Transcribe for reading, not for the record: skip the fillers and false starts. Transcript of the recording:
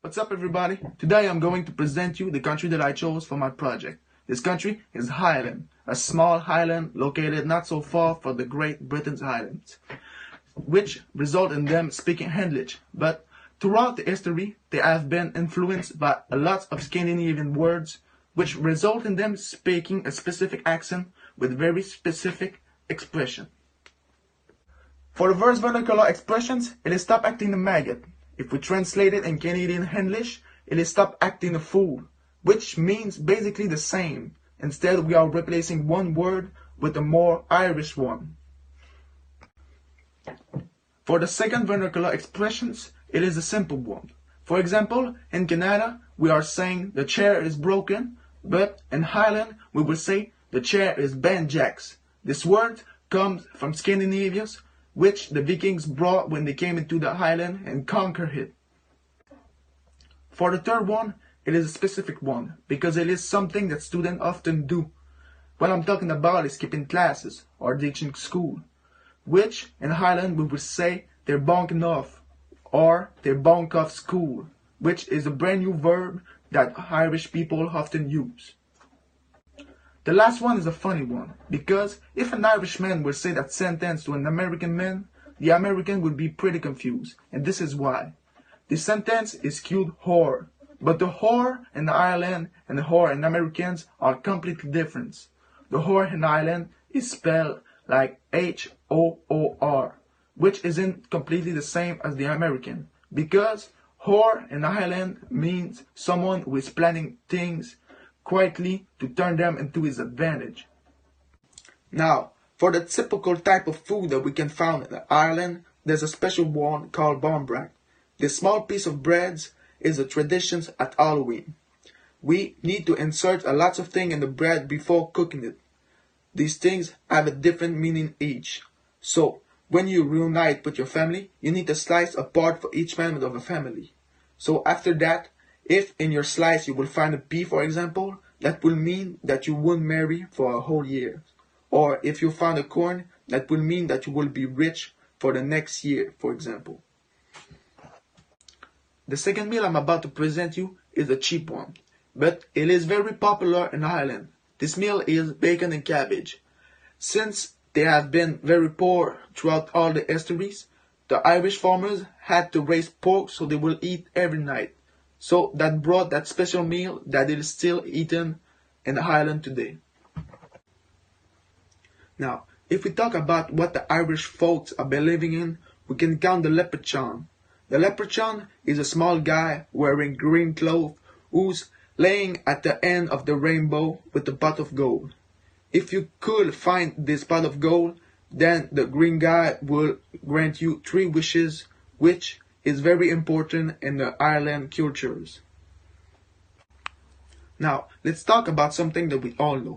What's up everybody? Today I'm going to present you the country that I chose for my project. This country is Ireland, a small island located not so far from the Great Britain's Highlands, which result in them speaking English. But throughout the history, they have been influenced by a lot of Scandinavian words, which result in them speaking a specific accent with very specific expression. For the first vernacular expressions, it is stop acting a maggot. If we translate it in Canadian English, it is stop acting a fool, which means basically the same. Instead, we are replacing one word with a more Irish one. For the second vernacular expressions, it is a simple one. For example, in Canada, we are saying the chair is broken, but in Ireland, we will say the chair is banjacks. This word comes from Scandinavia, which the Vikings brought when they came into the island and conquered it. For the third one, it is a specific one, because it is something that students often do. What I'm talking about is skipping classes or ditching school, which in Ireland we would say they're bunking off, or they're bunk off school, which is a brand new verb that Irish people often use. The last one is a funny one, because if an Irishman would say that sentence to an American man, the American would be pretty confused, and this is why. The sentence is called whore, but the whore in Ireland and the whore in Americans are completely different. The whore in Ireland is spelled like H-O-O-R, which isn't completely the same as the American, because whore in Ireland means someone who is planning things quietly to turn them into his advantage. Now, for the typical type of food that we can find in Ireland, there's a special one called barmbrack. This small piece of bread is a tradition at Halloween. We need to insert a lot of things in the bread before cooking it. These things have a different meaning each. So, when you reunite with your family, you need to slice a part for each member of a family. So after that, if in your slice you will find a pea, for example, that will mean that you won't marry for a whole year. Or if you find a corn, that will mean that you will be rich for the next year, for example. The second meal I'm about to present you is a cheap one, but it is very popular in Ireland. This meal is bacon and cabbage. Since they have been very poor throughout all the histories, the Irish farmers had to raise pork so they will eat every night. So that brought that special meal that is still eaten in Ireland today. Now, if we talk about what the Irish folks are believing in, we can count the leprechaun. The leprechaun is a small guy wearing green clothes who's laying at the end of the rainbow with a pot of gold. If you could find this pot of gold, then the green guy will grant you 3 wishes, which is very important in the Ireland cultures. Now, let's talk about something that we all know.